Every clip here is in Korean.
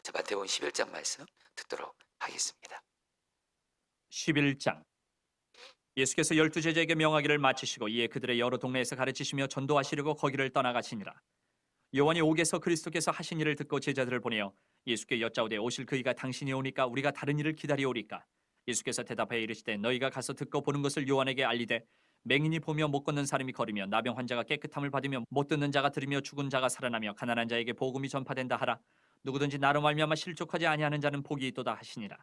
자, 마태복음 11장 말씀 듣도록 하겠습니다. 11장. 예수께서 12제자에게 명하기를 마치시고 이에 그들의 여러 동네에서 가르치시며 전도하시려고 거기를 떠나가시니라. 요한이 옥에서 그리스도께서 하신 일을 듣고 제자들을 보내어 예수께 여짜오되 오실 그이가 당신이 오니까 우리가 다른 일을 기다리오리까. 예수께서 대답하여 이르시되 너희가 가서 듣고 보는 것을 요한에게 알리되 맹인이 보며 못 걷는 사람이 걸으며 나병 환자가 깨끗함을 받으며 못 듣는 자가 들으며 죽은 자가 살아나며 가난한 자에게 복음이 전파된다 하라. 누구든지 나로 말미암아 실족하지 아니하는 자는 복이 있도다 하시니라.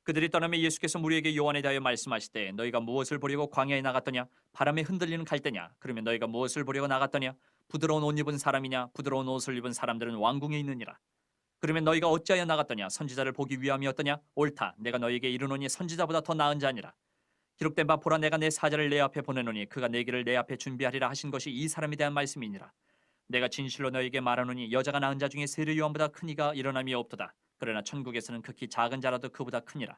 그들이 떠나며 예수께서 무리에게 요한에 대하여 말씀하시되 너희가 무엇을 보려고 광야에 나갔더냐? 바람에 흔들리는 갈대냐? 그러면 너희가 무엇을 보려고 나갔더냐? 부드러운 옷 입은 사람이냐? 부드러운 옷을 입은 사람들은 왕궁에 있느니라. 그러면 너희가 어찌하여 나갔더냐? 선지자를 보기 위함이었더냐? 옳다. 내가 너희에게 이르노니 선지자보다 더 나은 자니라. 기록된 바 보라 내가 내 사자를 내 앞에 보내노니 그가 내 길을 내 앞에 준비하리라 하신 것이 이 사람에 대한 말씀이니라. 내가 진실로 너희에게 말하노니 여자가 낳은 자 중에 세례 요한보다 큰 이가 일어남이 없도다. 그러나 천국에서는 극히 작은 자라도 그보다 크니라.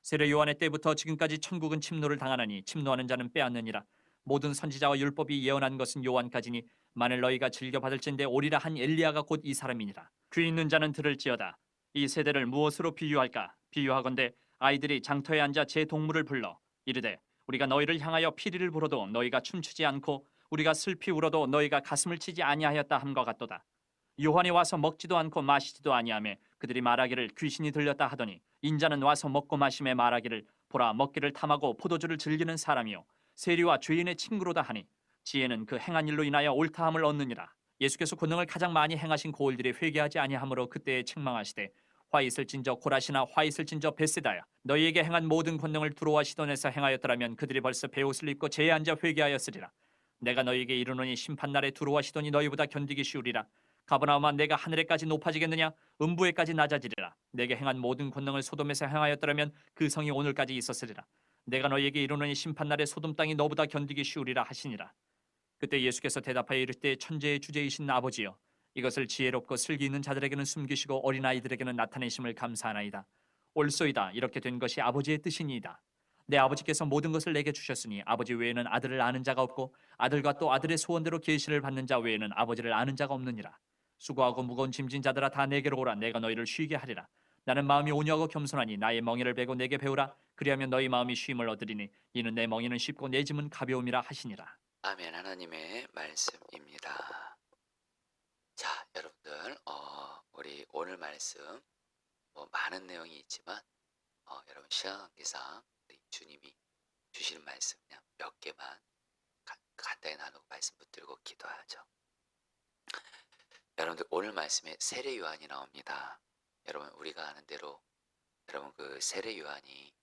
세례 요한의 때부터 지금까지 천국은 침노를 당하나니 침노하는 자는 빼앗느니라. 모든 선지자와 율법이 예언한 것은 요한까지니 만일 너희가 즐겨 받을진대 오리라 한 엘리야가 곧 이 사람이니라. 귀 있는 자는 들을지어다. 이 세대를 무엇으로 비유할까? 비유하건대 아이들이 장터에 앉아 제 동물을 불러 이르되 우리가 너희를 향하여 피리를 불어도 너희가 춤추지 않고 우리가 슬피 울어도 너희가 가슴을 치지 아니하였다 함과 같도다. 요한이 와서 먹지도 않고 마시지도 아니하며 그들이 말하기를 귀신이 들렸다 하더니 인자는 와서 먹고 마심에 말하기를 보라 먹기를 탐하고 포도주를 즐기는 사람이요 세리와 죄인의 친구로다 하니 지혜는 그 행한 일로 인하여 옳다함을 얻느니라. 예수께서 권능을 가장 많이 행하신 고을들이 회개하지 아니하므로 그때에 책망하시되 화 있을진저 고라시나 화 있을진저 벳세다야 너희에게 행한 모든 권능을 두로와 시돈에서 행하였더라면 그들이 벌써 베옷을 입고 제에 앉아 회개하였으리라. 내가 너희에게 이르노니 심판날에 두로와 시돈이 너희보다 견디기 쉬우리라. 가버나움아 내가 하늘에까지 높아지겠느냐 음부에까지 낮아지리라. 내게 행한 모든 권능을 소돔에서 행하였더라면 그 성이 오늘까지 있었으리라. 내가 너희에게 이르노니 심판날에 소돔 땅이 너보다 견디기 쉬우리라 하시니라. 그때 예수께서 대답하여 이르시되 천재의 주제이신 아버지여 이것을 지혜롭고 슬기 있는 자들에게는 숨기시고 어린아이들에게는 나타내심을 감사하나이다. 옳소이다. 이렇게 된 것이 아버지의 뜻이니이다. 내 아버지께서 모든 것을 내게 주셨으니 아버지 외에는 아들을 아는 자가 없고 아들과 또 아들의 소원대로 계시를 받는 자 외에는 아버지를 아는 자가 없느니라. 수고하고 무거운 짐진 자들아 다 내게로 오라. 내가 너희를 쉬게 하리라. 나는 마음이 온유하고 겸손하니 나의 멍에를 베고 내게 배우라. 그리하면 너희 마음이 쉼을 얻으리니 이는 내 멍에는 쉽고 내 짐은 가벼움이라 하시니라. 아멘. 하나님의 말씀입니다. 자, 여러분들, 우리 오늘 말씀 많은 내용이 있지만 여러분 시간 관계상 우리 주님이 주시는 말씀 그냥 몇 개만 간단히 나누고 말씀 붙들고 기도하죠. 여러분들 오늘 말씀에 세례 요한이 나옵니다. 여러분 우리가 아는 대로 여러분 그 세례 요한이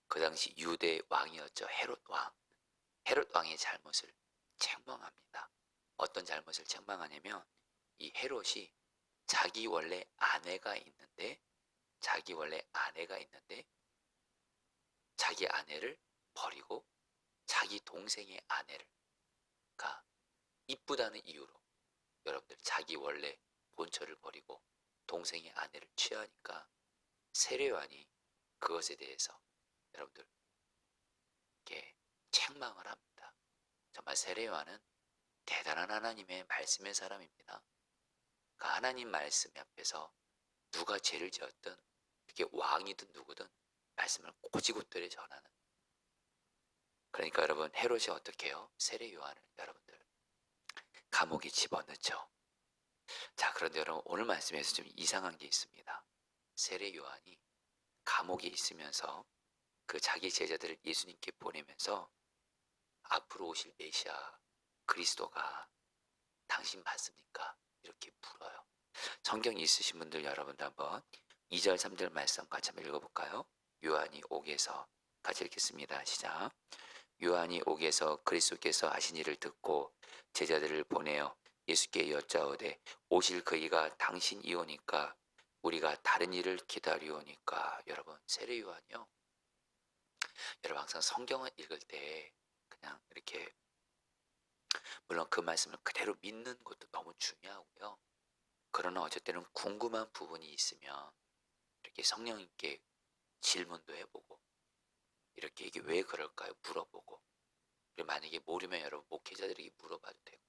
그 당시 유대 왕이었죠. 헤롯 왕. 헤롯 왕의 잘못을 책망합니다. 어떤 잘못을 책망하냐면 이 헤롯이 자기 원래 아내가 있는데 자기 아내를 버리고 자기 동생의 아내를 그러니까 이쁘다는 이유로 여러분들 자기 원래 본처를 버리고 동생의 아내를 취하니까 세례요한이 그것에 대해서 여러분들 이렇게 책망을 합니다. 정말 세례요한은 대단한 하나님의 말씀의 사람입니다. 그 하나님 말씀 앞에서 누가 죄를 지었든 이렇게 왕이든 누구든 말씀을 꼬지고들에 전하는. 그러니까 여러분 헤롯이 어떻게 해요? 세례 요한을 여러분들 감옥에 집어넣죠. 자, 그런데 여러분 오늘 말씀에서 좀 이상한 게 있습니다. 세례 요한이 감옥에 있으면서 그 자기 제자들을 예수님께 보내면서 앞으로 오실 메시아 그리스도가 당신 맞습니까? 이렇게 물어요. 성경 있으신 분들 여러분들 한번 2절 3절 말씀 같이 한번 읽어볼까요? 요한이 옥에서 같이 읽겠습니다. 시작. 요한이 옥에서 그리스도께서 하신 일을 듣고 제자들을 보내어 예수께 여짜오되 오실 그이가 당신이오니까 우리가 다른 일을 기다리오니까. 여러분 세례 요한이요. 여러분 항상 성경을 읽을 때 그냥 이렇게 물론 그 말씀을 그대로 믿는 것도 너무 중요하고요. 그러나 어쨌든 궁금한 부분이 있으면 이렇게 성령님께 질문도 해보고 이렇게 이게 왜 그럴까요? 물어보고 그리고 만약에 모르면 여러분 목회자들에게 물어봐도 되고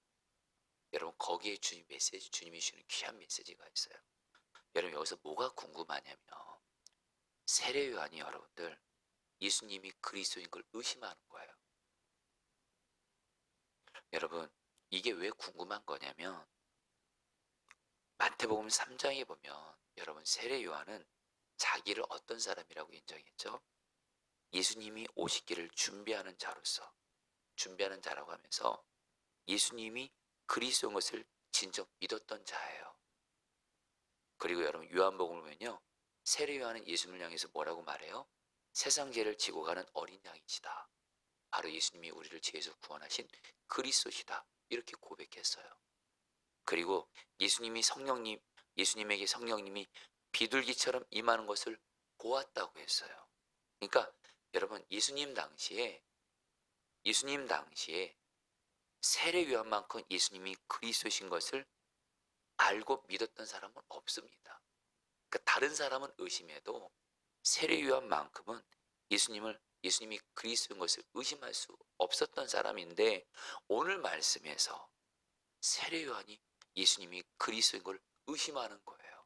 여러분 거기에 주님 메시지 주님이 주는 귀한 메시지가 있어요. 여러분 여기서 뭐가 궁금하냐면 세례 요한이 여러분들 예수님이 그리스도인 걸 의심하는 거예요. 여러분 이게 왜 궁금한 거냐면 마태복음 3장에 보면 여러분 세례 요한은 자기를 어떤 사람이라고 인정했죠? 예수님이 오시기를 준비하는 자로서 준비하는 자라고 하면서 예수님이 그리스도인 것을 진정 믿었던 자예요. 그리고 여러분 요한복음을 보면요. 세례 요한은 예수님을 향해서 뭐라고 말해요? 세상 죄를 지고 가는 어린 양이시다. 바로 예수님이 우리를 죄에서 구원하신 그리스도시다. 이렇게 고백했어요. 그리고 예수님에게 성령님이 비둘기처럼 임하는 것을 보았다고 했어요. 그러니까 여러분 예수님 당시에 세례 요한만큼 예수님이 그리스도신 것을 알고 믿었던 사람은 없습니다. 그러니까 다른 사람은 의심해도 세례 요한만큼은 예수님이 그리스도인 것을 의심할 수 없었던 사람인데 오늘 말씀에서 세례 요한이 예수님이 그리스도인 걸 의심하는 거예요.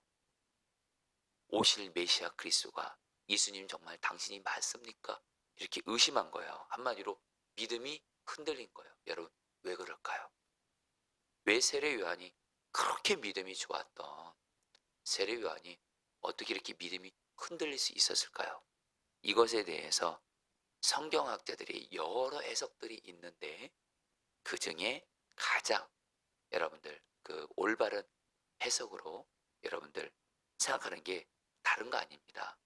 오실 메시아 그리스도가 예수님 정말 당신이 맞습니까? 이렇게 의심한 거예요. 한마디로 믿음이 흔들린 거예요. 여러분 왜 그럴까요? 왜 세례 요한이 그렇게 믿음이 좋았던 세례 요한이 어떻게 이렇게 믿음이 흔들릴 수 있었을까요? 이것에 대해서 성경학자들이 여러 해석들이 있는데 그 중에 가장 여러분들 그 올바른 해석으로 여러분들 생각하는 게 다른 거 아닙니다.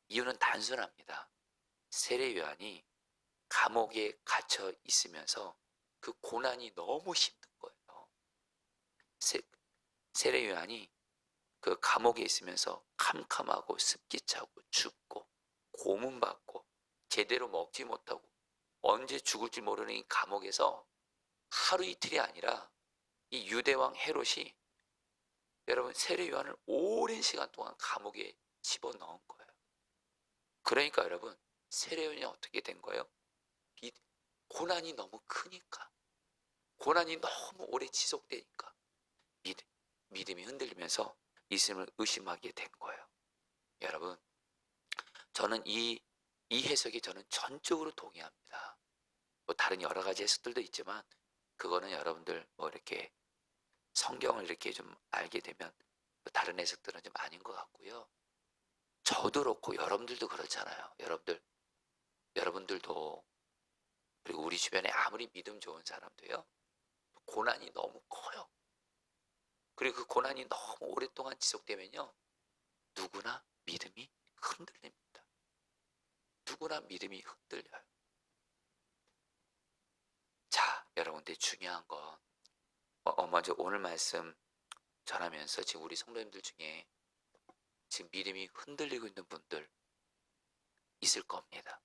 이유는 단순합니다. 세례 요한이 감옥에 갇혀 있으면서 그 고난이 너무 힘든 거예요. 세례 요한이 그 감옥에 있으면서 캄캄하고 습기 차고 춥고 고문받고 제대로 먹지 못하고 언제 죽을지 모르는 이 감옥에서 하루 이틀이 아니라 이 유대왕 헤롯이 여러분 세례 요한을 오랜 시간 동안 감옥에 집어넣은 거예요. 그러니까 여러분 세례 요한이 어떻게 된 거예요? 고난이 너무 크니까 고난이 너무 오래 지속되니까 믿음이 흔들리면서 예수님을 의심하게 된 거예요. 여러분 저는 이 해석에 저는 전적으로 동의합니다. 뭐 다른 여러 가지 해석들도 있지만 그거는 여러분들 뭐 이렇게 성경을 이렇게 좀 알게 되면 뭐 다른 해석들은 좀 아닌 것 같고요. 저도 그렇고 여러분들도 그렇잖아요. 여러분들도 그리고 우리 주변에 아무리 믿음 좋은 사람도요. 고난이 너무 커요. 그리고 그 고난이 너무 오랫동안 지속되면요. 누구나 믿음이 흔들립니다. 누구나 믿음이 흔들려요. 자, 여러분들 중요한 건 먼저 오늘 말씀 전하면서 지금 우리 성도님들 중에 지금 믿음이 흔들리고 있는 분들 있을 겁니다.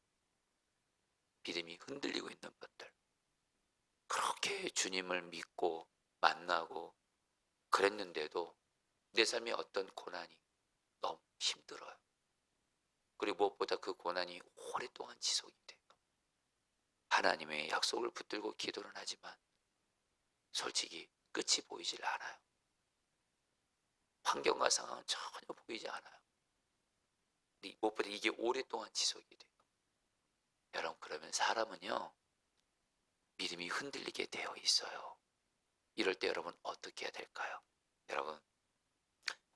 믿음이 흔들리고 있는 분들. 그렇게 주님을 믿고 만나고 그랬는데도 내 삶에 어떤 고난이 너무 힘들어요. 그리고 무엇보다 그 고난이 오랫동안 지속이 돼요. 하나님의 약속을 붙들고 기도는 하지만 솔직히 끝이 보이질 않아요. 환경과 상황은 전혀 보이지 않아요. 무엇보다 이게 오랫동안 지속이 돼요. 여러분 그러면 사람은요 믿음이 흔들리게 되어 있어요. 이럴 때 여러분 어떻게 해야 될까요? 여러분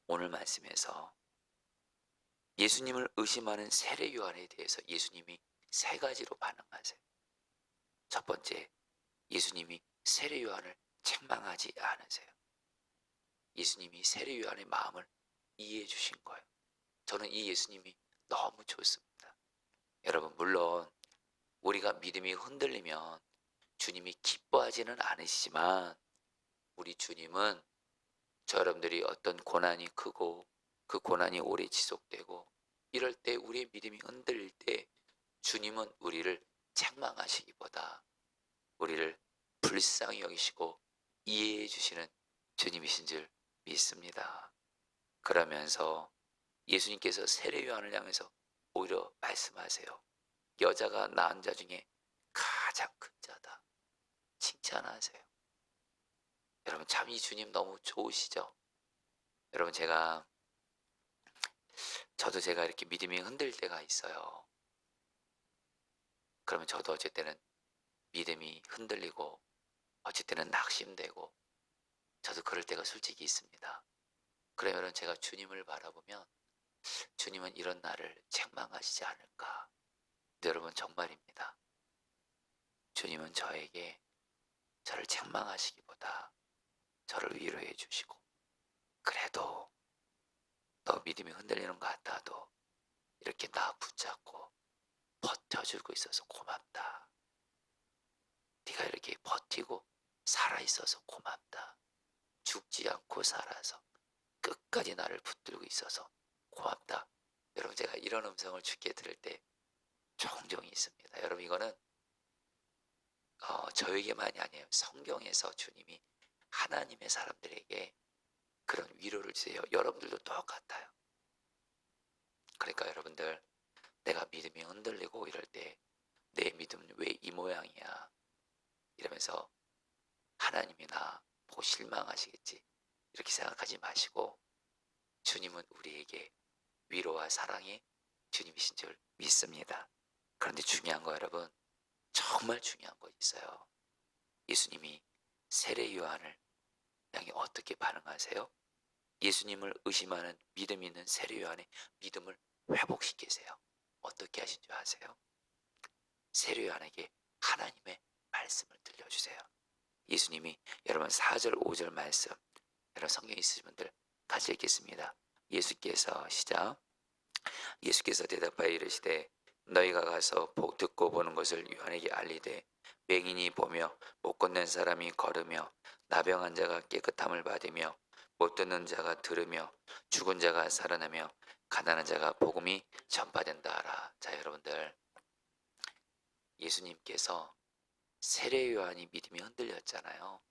오늘 말씀에서 예수님을 의심하는 세례 요한에 대해서 예수님이 세 가지로 반응하세요. 첫 번째, 예수님이 세례 요한을 책망하지 않으세요. 예수님이 세례 요한의 마음을 이해해 주신 거예요. 저는 이 예수님이 너무 좋습니다. 여러분 물론 우리가 믿음이 흔들리면 주님이 기뻐하지는 않으시지만 우리 주님은 저 여러분들이 어떤 고난이 크고 그 고난이 오래 지속되고 이럴 때 우리의 믿음이 흔들릴 때 주님은 우리를 책망하시기보다 우리를 불쌍히 여기시고 이해해 주시는 주님이신 줄 믿습니다. 그러면서 예수님께서 세례 요한을 향해서 오히려 말씀하세요. 여자가 낳은 자 중에 가장 큰 자다. 칭찬하세요. 여러분 참 이 주님 너무 좋으시죠? 여러분 저도 제가 이렇게 믿음이 흔들릴 때가 있어요. 그러면 저도 어쩔 때는 믿음이 흔들리고 어쩔 때는 낙심되고 저도 그럴 때가 솔직히 있습니다. 그러면 제가 주님을 바라보면 주님은 이런 나를 책망하시지 않을까? 근데 여러분 정말입니다. 주님은 저를 책망하시기보다 저를 위로해 주시고 그래도 너 믿음이 흔들리는 것 같아도 이렇게 나 붙잡고 버텨주고 있어서 고맙다. 네가 이렇게 버티고 살아있어서 고맙다. 죽지 않고 살아서 끝까지 나를 붙들고 있어서 고맙다. 여러분 제가 이런 음성을 주께 들을 때 종종 있습니다. 여러분 이거는 저에게만이 아니에요. 성경에서 주님이 하나님의 사람들에게 그런 위로를 주세요. 여러분들도 똑같아요. 그러니까 여러분들 내가 믿음이 흔들리고 이럴 때 내 믿음은 왜 이 모양이야 이러면서 하나님이 나 보고 실망하시겠지 이렇게 생각하지 마시고 주님은 우리에게 위로와 사랑의 주님이신 줄 믿습니다. 그런데 중요한 거 여러분 정말 중요한 거 있어요. 예수님이 세례 요한을 향해 어떻게 반응하세요? 예수님을 의심하는 믿음 있는 세례 요한의 믿음을 회복시키세요. 어떻게 하신 줄 아세요? 세례 요한에게 하나님의 말씀을 들려주세요. 예수님이 여러분 4절 5절 말씀 여러분 성경 있으신 분들 같이 읽겠습니다. 예수께서 시작 예수께서 대답하여 이르시되 너희가 가서 듣고 보는 것을 요한에게 알리되 맹인이 보며 못 걷는 사람이 걸으며 나병한 자가 깨끗함을 받으며 못 듣는 자가 들으며 죽은 자가 살아나며 가난한 자가 복음이 전파된다 하라. 자 여러분들 예수님께서 세례 요한이 믿음이 흔들렸잖아요.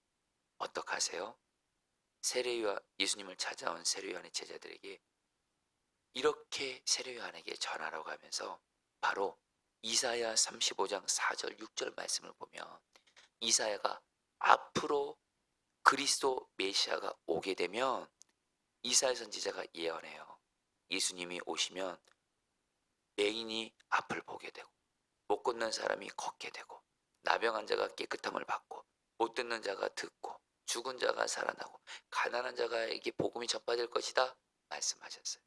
어떡하세요? 세례 요한 예수님을 찾아온 세례 요한의 제자들에게 이렇게 세례 요한에게 전하라고 하면서 바로 이사야 35장 4절 6절 말씀을 보면 이사야가 앞으로 그리스도 메시아가 오게 되면 이사야 선지자가 예언해요. 예수님이 오시면 맹인이 앞을 보게 되고 못 걷는 사람이 걷게 되고 나병한 자가 깨끗함을 받고 못 듣는 자가 듣고 죽은 자가 살아나고 가난한 자가에게 복음이 전파될 것이다 말씀하셨어요.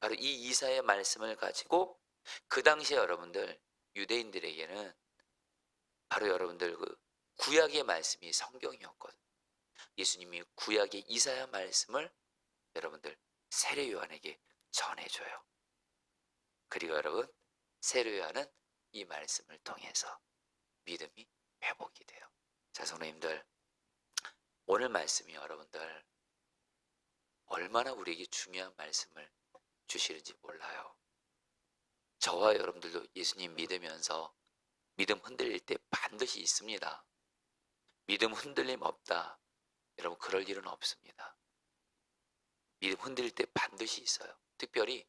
바로 이 이사의 말씀을 가지고 그 당시에 여러분들 유대인들에게는 바로 여러분들 그 구약의 말씀이 성경이었거든요. 예수님이 구약의 이사야 말씀을 여러분들 세례 요한에게 전해줘요. 그리고 여러분 세례 요한은 이 말씀을 통해서 믿음이 회복이 돼요. 자 성도님들 오늘 말씀이 여러분들 얼마나 우리에게 중요한 말씀을 주시는지 몰라요. 저와 여러분들도 예수님 믿으면서 믿음 흔들릴 때 반드시 있습니다. 믿음 흔들림 없다. 여러분 그럴 일은 없습니다. 믿음 흔들릴 때 반드시 있어요. 특별히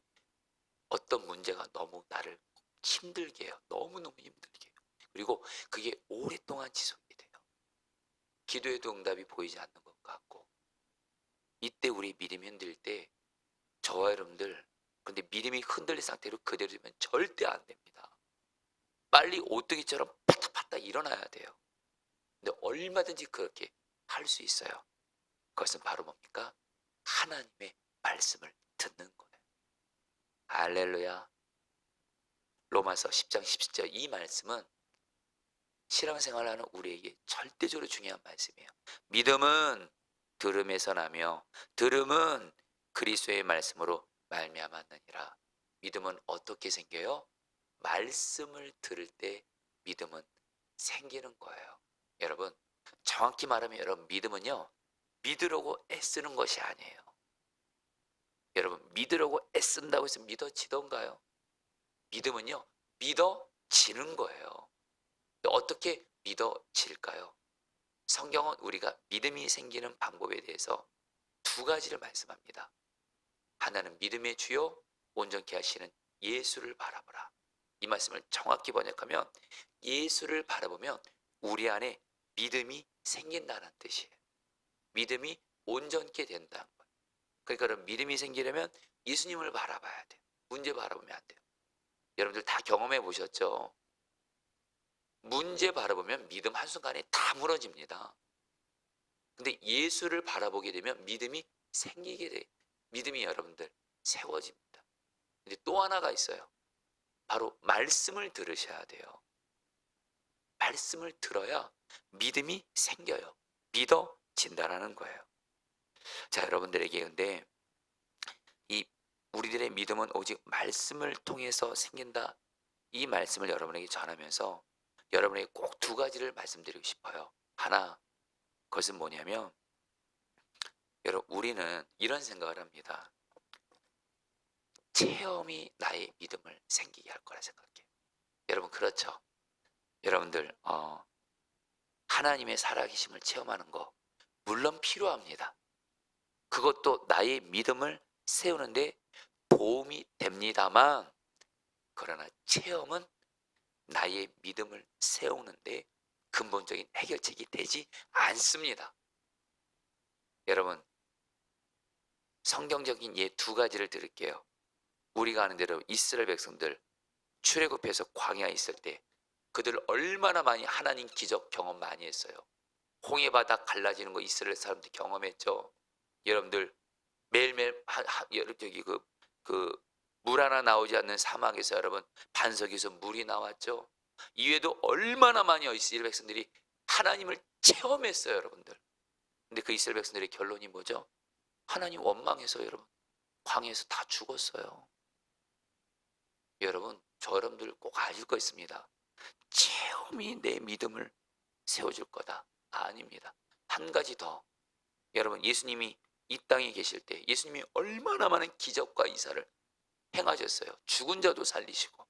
어떤 문제가 너무 나를 힘들게 해요. 너무너무 힘들게 해요. 그리고 그게 오랫동안 지속이 돼요. 기도에도 응답이 보이지 않는 것 같고 이때 우리 믿음이 흔들릴 때 저와 여러분들 근데 믿음이 흔들린 상태로 그대로 되면 절대 안 됩니다. 빨리 오뚜기처럼 파닥파닥 일어나야 돼요. 근데 얼마든지 그렇게 할 수 있어요. 그것은 바로 뭡니까? 하나님의 말씀을 듣는 거예요. 할렐루야. 로마서 10장 17절 이 말씀은 신앙생활하는 우리에게 절대적으로 중요한 말씀이에요. 믿음은 들음에서 나며 들음은 그리스도의 말씀으로 말미암았느니라. 믿음은 어떻게 생겨요? 말씀을 들을 때 믿음은 생기는 거예요. 여러분 정확히 말하면 여러분 믿음은요 믿으려고 애쓰는 것이 아니에요. 여러분 믿으려고 애쓴다고 해서 믿어지던가요? 믿음은요 믿어지는 거예요. 어떻게 믿어질까요? 성경은 우리가 믿음이 생기는 방법에 대해서 두 가지를 말씀합니다. 하나는 믿음의 주요 온전케 하시는 예수를 바라보라. 이 말씀을 정확히 번역하면 예수를 바라보면 우리 안에 믿음이 생긴다는 뜻이에요. 믿음이 온전케 된다는 거예요. 그러니까 여러분, 믿음이 생기려면 예수님을 바라봐야 돼요. 문제 바라보면 안 돼요. 여러분들 다 경험해 보셨죠? 문제 바라보면 믿음 한순간에 다 무너집니다. 근데 예수를 바라보게 되면 믿음이 생기게 돼. 믿음이 여러분들 세워집니다. 근데 또 하나가 있어요. 바로 말씀을 들으셔야 돼요. 말씀을 들어야 믿음이 생겨요. 믿어진다라는 거예요. 자, 여러분들에게 근데 이 우리들의 믿음은 오직 말씀을 통해서 생긴다. 이 말씀을 여러분에게 전하면서 여러분에게 꼭 두 가지를 말씀드리고 싶어요. 하나, 그것은 뭐냐면 여러분, 우리는 이런 생각을 합니다. 체험이 나의 믿음을 생기게 할 거라 생각해요. 여러분, 그렇죠? 여러분들 하나님의 살아계심을 체험하는 거 물론 필요합니다. 그것도 나의 믿음을 세우는데 도움이 됩니다만, 그러나 체험은 나의 믿음을 세우는데 근본적인 해결책이 되지 않습니다. 여러분, 성경적인 예 두 가지를 드릴게요. 우리가 아는 대로 이스라엘 백성들 출애굽해서 광야에 있을 때 그들 얼마나 많이 하나님 기적 경험 많이 했어요. 홍해 바다 갈라지는 거 이스라엘 사람들 경험했죠. 여러분들 매일매일 저기 물 하나 나오지 않는 사막에서 여러분 반석에서 물이 나왔죠. 이외에도 얼마나 많이 이스라엘 백성들이 하나님을 체험했어요, 여러분들. 근데 그 이스라엘 백성들의 결론이 뭐죠? 하나님 원망해서 여러분 광야에서 다 죽었어요. 여러분, 저 여러분들 꼭 아실 거 있습니다. 체험이 내 믿음을 세워줄 거다. 아닙니다. 한 가지 더. 여러분, 예수님이 이 땅에 계실 때 예수님이 얼마나 많은 기적과 이사를 행하셨어요. 죽은 자도 살리시고.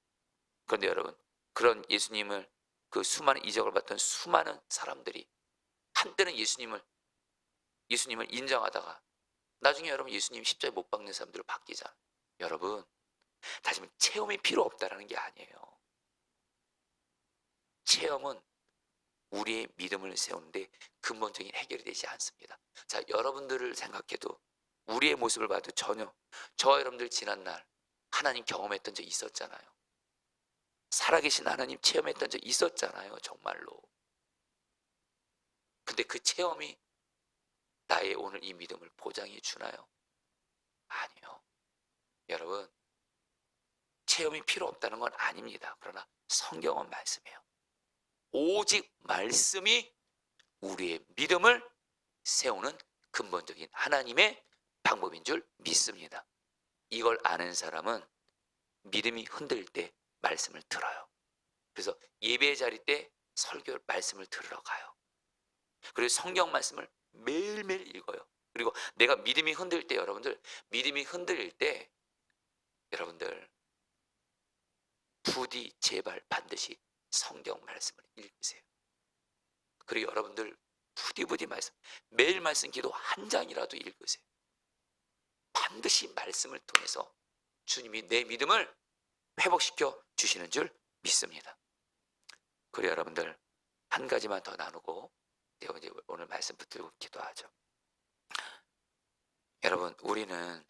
그런데 여러분, 그런 예수님을 그 수많은 이적을 봤던 수많은 사람들이 한때는 예수님을 인정하다가 나중에 여러분 예수님 십자가에 못 박는 사람들로 바뀌잖아요. 여러분, 다시 말해 체험이 필요 없다라는 게 아니에요. 체험은 우리의 믿음을 세우는데 근본적인 해결이 되지 않습니다. 자, 여러분들을 생각해도 우리의 모습을 봐도 전혀 저와 여러분들 지난날 하나님 경험했던 적 있었잖아요. 살아계신 하나님 체험했던 적 있었잖아요. 정말로. 근데 그 체험이 나의 오늘 이 믿음을 보장해 주나요? 아니요. 여러분, 체험이 필요 없다는 건 아닙니다. 그러나 성경은 말씀이에요. 오직 말씀이 우리의 믿음을 세우는 근본적인 하나님의 방법인 줄 믿습니다. 이걸 아는 사람은 믿음이 흔들릴 때 말씀을 들어요. 그래서 예배 자리 때 설교 말씀을 들으러 가요. 그리고 성경 말씀을 매일매일 읽어요. 그리고 내가 믿음이 흔들릴 때 여러분들, 믿음이 흔들릴 때 여러분들 부디 제발 반드시 성경 말씀을 읽으세요. 그리고 여러분들 부디 말씀, 매일 말씀 기도 한 장이라도 읽으세요. 반드시 말씀을 통해서 주님이 내 믿음을 회복시켜 주시는 줄 믿습니다. 그리고 여러분들 한 가지만 더 나누고 내가 이제 오늘 말씀 붙들고 기도하죠. 여러분, 우리는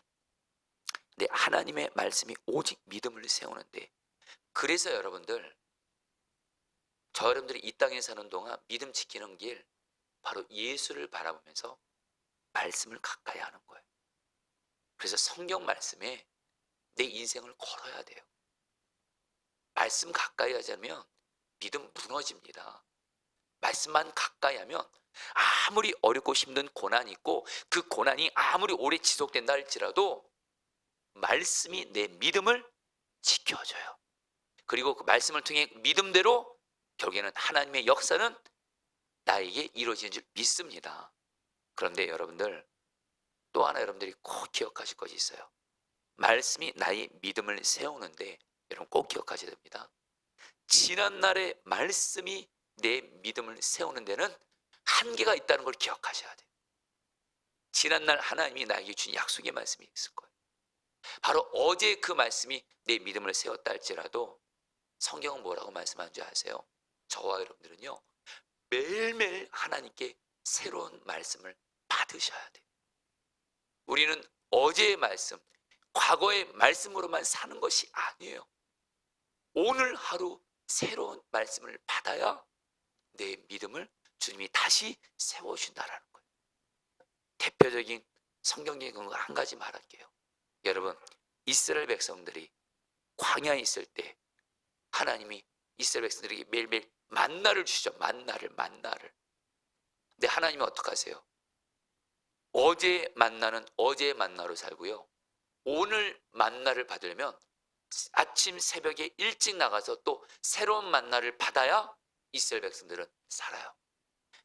내 하나님의 말씀이 오직 믿음을 세우는데, 그래서 여러분들 저 여러분들이 이 땅에 사는 동안 믿음 지키는 길 바로 예수를 바라보면서 말씀을 가까이 하는 거예요. 그래서 성경 말씀에 내 인생을 걸어야 돼요. 말씀 가까이 하자면 믿음 무너집니다. 말씀만 가까이 하면 아무리 어렵고 힘든 고난이 있고 그 고난이 아무리 오래 지속된다 할지라도 말씀이 내 믿음을 지켜줘요. 그리고 그 말씀을 통해 믿음대로 결국에는 하나님의 역사는 나에게 이루어지는 줄 믿습니다. 그런데 여러분들 또 하나 여러분들이 꼭 기억하실 것이 있어요. 말씀이 나의 믿음을 세우는데 여러분 꼭 기억하셔야 됩니다. 지난날의 말씀이 내 믿음을 세우는 데는 한계가 있다는 걸 기억하셔야 돼요. 지난날 하나님이 나에게 준 약속의 말씀이 있을 거예요. 바로 어제 그 말씀이 내 믿음을 세웠다 할지라도 성경은 뭐라고 말씀하는 줄 아세요? 저와 여러분들은요 매일매일 하나님께 새로운 말씀을 받으셔야 돼요. 우리는 어제의 말씀, 과거의 말씀으로만 사는 것이 아니에요. 오늘 하루 새로운 말씀을 받아야 내 믿음을 주님이 다시 세워준다라는 거예요. 대표적인 성경적인 거 한 가지 말할게요. 여러분, 이스라엘 백성들이 광야에 있을 때 하나님이 이스라엘 백성들에게 매일매일 만나를 주시죠. 만나를. 근데 하나님은 어떻게 하세요? 어제의 만나는 어제의 만나로 살고요. 오늘 만나를 받으려면 아침 새벽에 일찍 나가서 또 새로운 만나를 받아야 이스라엘 백성들은 살아요.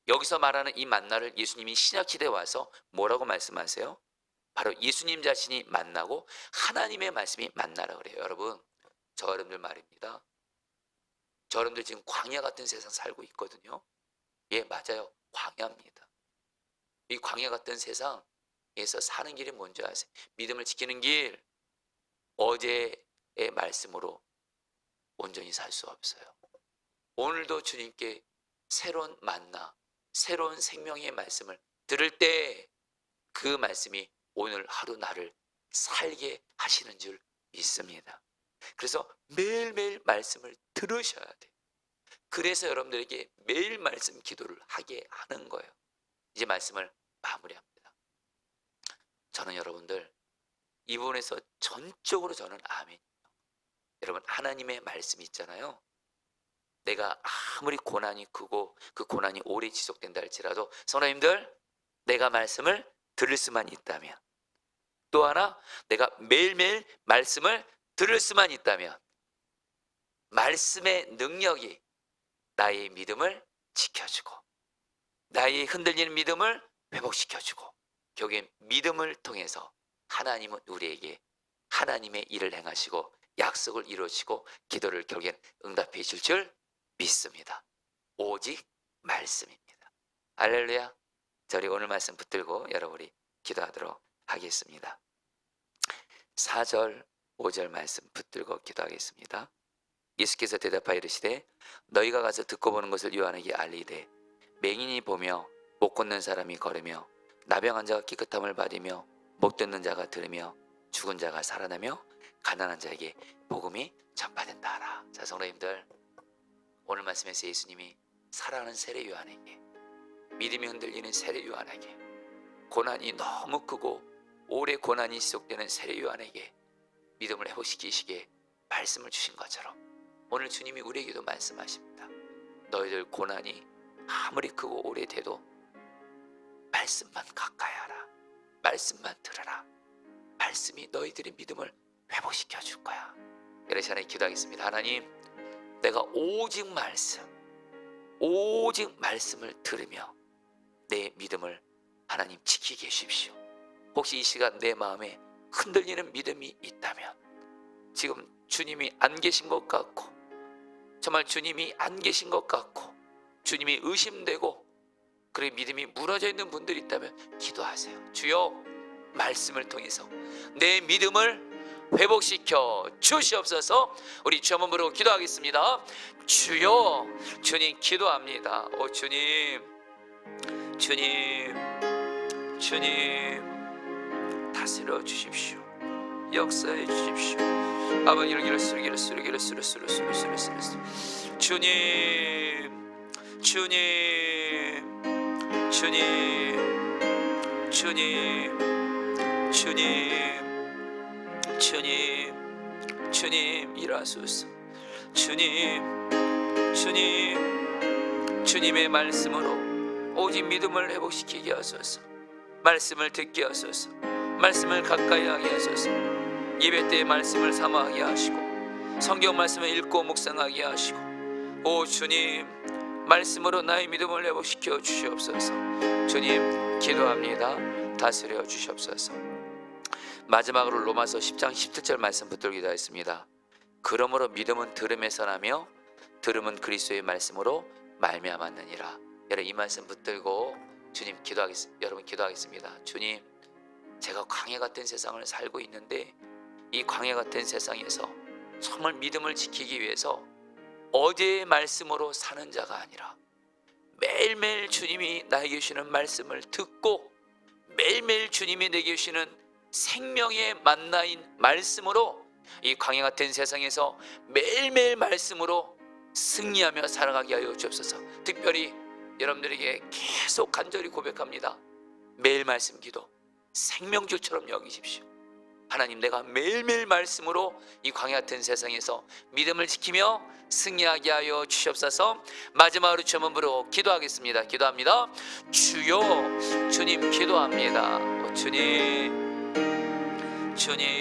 여기서 말하는 이 만나를 예수님이 신약시대에 와서 뭐라고 말씀하세요? 바로 예수님 자신이 만나고 하나님의 말씀이 만나라 그래요. 여러분, 저 여러분들 말입니다. 저 여러분들 지금 광야 같은 세상 살고 있거든요. 예, 맞아요. 광야입니다. 이 광야 같은 세상에서 사는 길이 뭔지 아세요? 믿음을 지키는 길, 어제의 말씀으로 온전히 살 수 없어요. 오늘도 주님께 새로운 만나, 새로운 생명의 말씀을 들을 때 그 말씀이 오늘 하루 나를 살게 하시는 줄 믿습니다. 그래서 매일매일 말씀을 들으셔야 돼요. 그래서 여러분들에게 매일 말씀 기도를 하게 하는 거예요. 이제 말씀을 마무리합니다. 저는 여러분들 이 부분에서 전적으로 저는 아멘이에요. 여러분, 하나님의 말씀이 있잖아요. 내가 아무리 고난이 크고 그 고난이 오래 지속된다 할지라도 성도님들, 내가 말씀을 들을 수만 있다면, 또 하나 내가 매일매일 말씀을 들을 수만 있다면 말씀의 능력이 나의 믿음을 지켜주고 나의 흔들리는 믿음을 회복시켜주고 결국엔 믿음을 통해서 하나님은 우리에게 하나님의 일을 행하시고 약속을 이루시고 기도를 결국엔 응답해 줄 줄 믿습니다. 오직 말씀입니다. 할렐루야. 저희 오늘 말씀 붙들고 여러분이 기도하도록 하겠습니다. 4절 5절 말씀 붙들고 기도하겠습니다. 예수께서 대답하여 이르시되 너희가 가서 듣고 보는 것을 요한에게 알리되 맹인이 보며 못 걷는 사람이 걸으며 나병한 자가 깨끗함을 받으며 못 듣는 자가 들으며 죽은 자가 살아나며 가난한 자에게 복음이 전파된다 하라. 자, 성도님들, 오늘 말씀에서 예수님이 사랑하는 세례 요한에게, 믿음이 흔들리는 세례 요한에게, 고난이 너무 크고 오래 고난이 지속되는 세례 요한에게 믿음을 회복시키시기에 말씀을 주신 것처럼 오늘 주님이 우리에게도 말씀하십니다. 너희들 고난이 아무리 크고 오래돼도 말씀만 가까이 하라. 말씀만 들으라. 말씀이 너희들의 믿음을 회복시켜 줄 거야. 이런 시간에 기도하겠습니다. 하나님, 내가 오직 말씀을 들으며 내 믿음을 하나님 지키게 해주십시오. 혹시 이 시간 내 마음에 흔들리는 믿음이 있다면, 지금 주님이 안 계신 것 같고, 정말 주님이 안 계신 것 같고, 주님이 의심되고 그래 믿음이 무너져 있는 분들이 있다면 기도하세요. 주여, 말씀을 통해서 내 믿음을 회복시켜 주시옵소서. 우리 주 한번 부르고 기도하겠습니다. 주여, 주님 기도합니다. 오 주님, 다스려 주십시오. 역사해 주십시오. 아버지, 주님 일하소서. 주님의 말씀으로 오직 믿음을 회복시키게 하소서. 말씀을 듣게 하소서. 말씀을 가까이 하게 하소서. 예배 때의 말씀을 사모하게 하시고 성경 말씀을 읽고 묵상하게 하시고, 오 주님, 말씀으로 나의 믿음을 회복시켜 주시옵소서. 주님 기도합니다. 다스려 주시옵소서. 마지막으로 로마서 10장 17절 말씀 붙들고 기도하겠습니다. 그러므로 믿음은 들음에서 나며 들음은 그리스도의 말씀으로 말미암았느니라. 여러분, 이 말씀 붙들고 주님 여러분 기도하겠습니다. 주님, 제가 광야 같은 세상을 살고 있는데 이 광야 같은 세상에서 정말 믿음을 지키기 위해서 어제의 말씀으로 사는 자가 아니라 매일매일 주님이 나에게 주시는 말씀을 듣고 매일매일 주님이 내게 주시는 생명의 만나인 말씀으로 이 광야 같은 세상에서 매일매일 말씀으로 승리하며 살아가게 하여 주옵소서. 특별히 여러분들에게 계속 간절히 고백합니다. 매일 말씀 기도 생명주처럼 여기십시오. 하나님, 내가 매일매일 말씀으로 이 광야 같은 세상에서 믿음을 지키며 승리하게 하여 주시옵소서. 마지막으로 주 한번으로 기도하겠습니다. 기도합니다. 주여, 주님 기도합니다. 주님